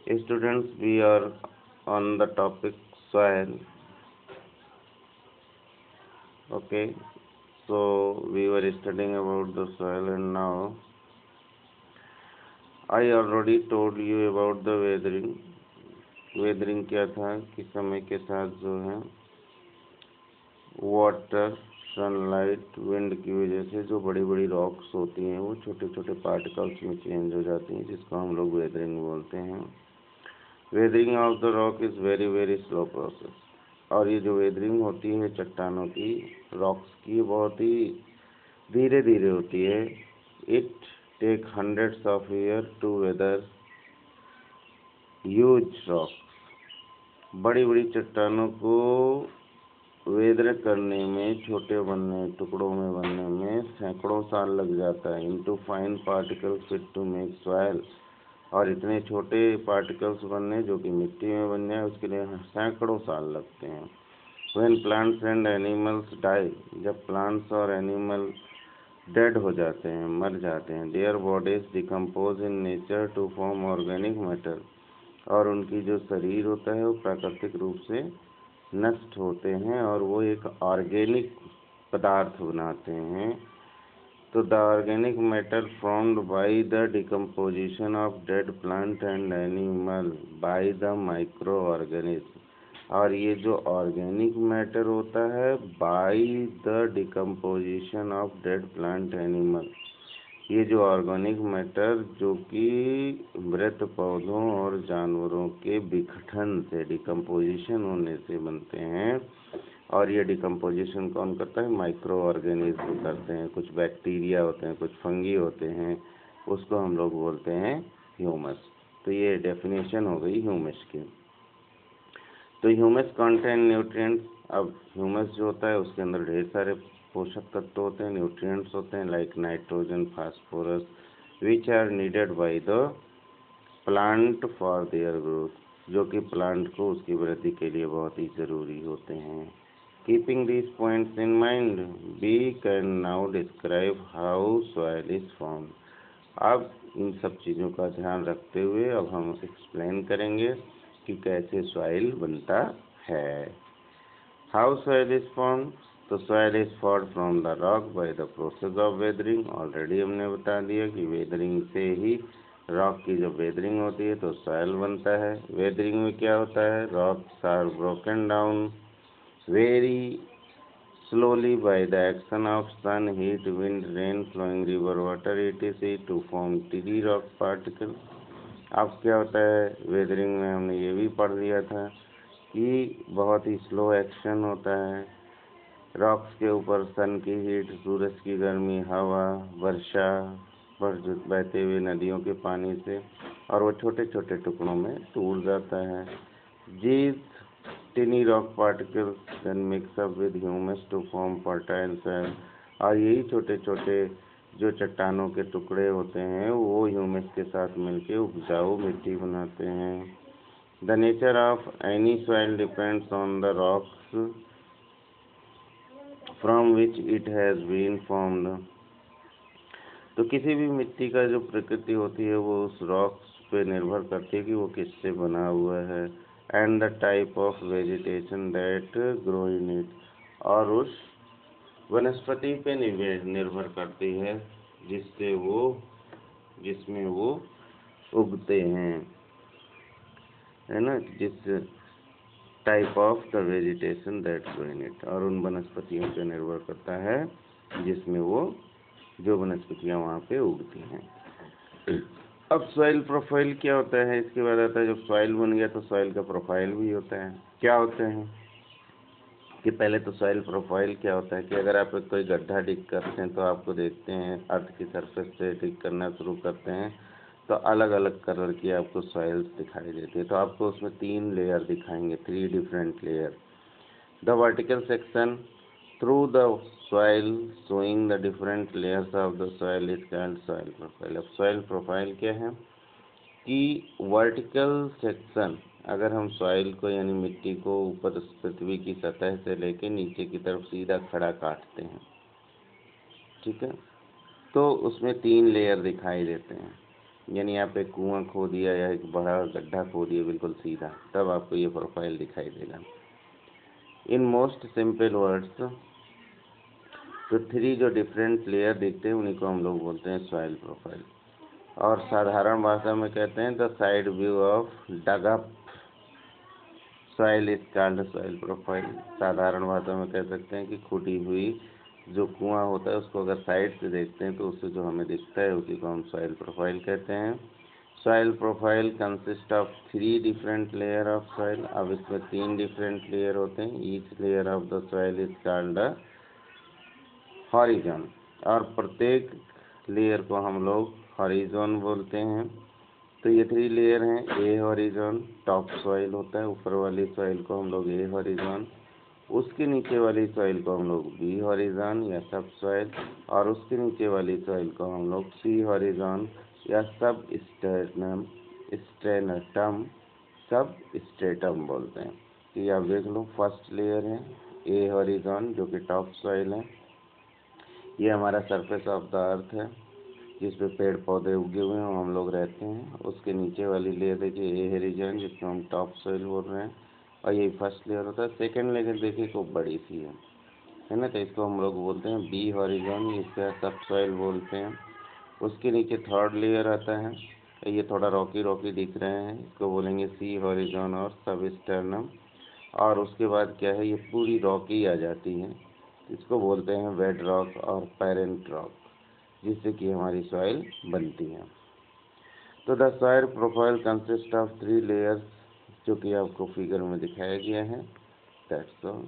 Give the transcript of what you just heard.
Students, we are on the topic soil. Okay, so we were studying about the soil, and now I already told you about the weathering. Weathering क्या था कि समय के साथ जो है water, sunlight, wind की वजह से जो बड़ी बड़ी रॉक्स होती हैं वो छोटे छोटे पार्टिकल्स में चेंज हो जाती हैं, जिसको हम लोग वेदरिंग बोलते हैं। Weathering of the rock is very very slow process. और ये जो वेदरिंग होती है चट्टानों की, रॉक्स की, बहुत ही धीरे धीरे होती है। It take hundreds of year to weather huge rocks. बड़ी बड़ी चट्टानों को वेदर करने में, छोटे बनने, टुकड़ों में बनने में सैकड़ों साल लग जाता है। Into fine particles fit to make soil. और इतने छोटे पार्टिकल्स बनने जो कि मिट्टी में बन जाए, उसके लिए सैकड़ों साल लगते हैं। When plants and animals die, जब प्लांट्स और एनिमल डेड हो जाते हैं, मर जाते हैं, their bodies decompose in nature to form organic matter. और उनकी जो शरीर होता है वो प्राकृतिक रूप से नष्ट होते हैं और वो एक ऑर्गेनिक पदार्थ बनाते हैं। तो the organic matter formed by the decomposition of dead plant and animal by the micro organism. और ये जो ऑर्गेनिक मैटर होता है by the decomposition of dead plant animal, ये जो ऑर्गेनिक मैटर जो कि मृत पौधों और जानवरों के विघटन से, डिकम्पोजिशन होने से बनते हैं। और ये डिकम्पोजिशन कौन करता है? माइक्रो ऑर्गेनिज्म करते हैं। कुछ बैक्टीरिया होते हैं, कुछ फंगी होते हैं, उसको हम लोग बोलते हैं ह्यूमस। तो ये डेफिनेशन हो गई ह्यूमस की। तो ह्यूमस कंटेन न्यूट्रिएंट्स। अब ह्यूमस जो होता है उसके अंदर ढेर सारे पोषक तत्व होते हैं, न्यूट्रिएंट्स होते हैं, like nitrogen, phosphorus, which are needed by the plant for their growth, जो कि प्लांट को उसकी वृद्धि के लिए बहुत ही ज़रूरी होते हैं। Keeping this points in mind, we can now describe how soil is formed. अब इन सब चीज़ों का ध्यान रखते हुए अब हम एक्सप्लेन करेंगे कि कैसे सॉइल बनता है। How soil is formed? तो soil is formed from the rock by the process of weathering. Already हमने बता दिया कि वेदरिंग से ही, रॉक की जब वेदरिंग होती है तो सॉइल बनता है। वेदरिंग में क्या होता है? Rocks are broken down very slowly by the action of sun, heat, wind, rain, flowing river water etc. to form tiny rock particles। अब क्या होता है? वेदरिंग में हमने ये भी पढ़ लिया था कि बहुत ही स्लो एक्शन होता है। रॉक्स के ऊपर सन की हीट, सूरज की गर्मी, हवा, वर्षा, बहते हुए नदियों के पानी से, और वो छोटे छोटे टुकड़ों में टूट जाता है। These tiny rock particles then mix up with humus to form fertile soil. और यही छोटे छोटे जो चट्टानों के टुकड़े होते हैं वो ह्यूमस के साथ मिलके उपजाऊ मिट्टी बनाते हैं। The nature of any soil depends on the rocks from which it has been formed. तो किसी भी मिट्टी का जो प्रकृति होती है वो उस रॉक्स पे निर्भर करती है कि वो किससे बना हुआ है। And the type of vegetation that grow in it, और उस वनस्पति पे निर्भर करती है जिसमें वो उगते हैं, है ना। जिस type of the vegetation that grow in it, और उन वनस्पतियों पे निर्भर करता है जिसमें वो, जो वनस्पतियाँ वहाँ पे उगती हैं। अब सॉइल प्रोफाइल क्या होता है? इसके बाद आता है जब सॉइल बन गया तो सॉइल का प्रोफाइल भी होता है। क्या होते हैं कि पहले तो सॉइल प्रोफाइल क्या होता है कि अगर आप कोई गड्ढा डिग करते हैं तो आपको देखते हैं अर्थ की सरफेस से डिग करना शुरू करते हैं तो अलग अलग कलर की आपको सॉइल्स दिखाई देती है। तो आपको उसमें 3 लेयर दिखाएंगे, 3 different layer. The vertical section through the soil showing the different layers of the soil is called soil profile। अब soil profile क्या है कि वर्टिकल सेक्शन, अगर हम सॉइल को यानी मिट्टी को ऊपर पृथ्वी की सतह से लेके नीचे की तरफ सीधा खड़ा काटते हैं, ठीक है, तो उसमें 3 लेयर दिखाई देते हैं। यानी आप एक कुआं खो दिया या एक बड़ा गड्ढा खो दिया बिल्कुल सीधा, तब आपको ये प्रोफाइल दिखाई देगा। इन मोस्ट सिंपल वर्ड्स, तो 3 जो डिफरेंट लेयर दिखते हैं उन्हीं को हम लोग बोलते हैं सॉइल प्रोफाइल। और साधारण भाषा में कहते हैं the side view of dug up soil is called soil profile. साधारण भाषा में कह सकते हैं कि खुदी हुई जो कुआं होता है उसको अगर साइड से देखते हैं तो उससे जो हमें दिखता है उसी को हम सॉइल प्रोफाइल कहते हैं। Soil profile consist of 3 different layer of soil. अब इसमें 3 डिफरेंट लेयर होते हैं। Each layer of the soil is called horizon, और प्रत्येक लेयर को हम लोग हॉरिजॉन बोलते हैं। तो ये 3 लेयर हैं। ए हॉरिजॉन टॉप सॉइल होता है, ऊपर वाली सॉइल को हम लोग ए हॉरिजॉन, उसके नीचे वाली सॉइल को हम लोग बी हॉरिजॉन या सब सॉइल, और उसके नीचे वाली सॉइल को हम लोग सी हॉरिजॉन या सब स्ट्रेटम बोलते हैं। तो ये आप देख लो, फर्स्ट लेयर है ए हॉरिजॉन जो कि टॉप सॉइल है। ये हमारा सरफेस ऑफ द अर्थ है जिस पे पेड़ पौधे उगे हुए हैं, हम लोग रहते हैं। उसके नीचे वाली लेयर देखिए ए हॉरिजॉन जिसको हम टॉप सॉइल बोल रहे हैं, और यही फर्स्ट लेयर होता है। सेकंड लेयर देखिए खूब बड़ी सी है ना, तो इसको हम लोग बोलते हैं बी हॉरिजॉन, इसका सब सॉइल बोलते हैं। उसके नीचे थर्ड लेयर आता है, ये थोड़ा रॉकी रॉकी दिख रहे हैं, इसको बोलेंगे सी हॉरिजॉन और सब स्टर्नम। और उसके बाद क्या है, ये पूरी रॉकी आ जाती है, इसको बोलते हैं बेड रॉक और पेरेंट रॉक, जिससे कि हमारी सॉइल बनती है। तो the soil profile consist of 3 layers, जो कि आपको फिगर में दिखाया गया है। That's all.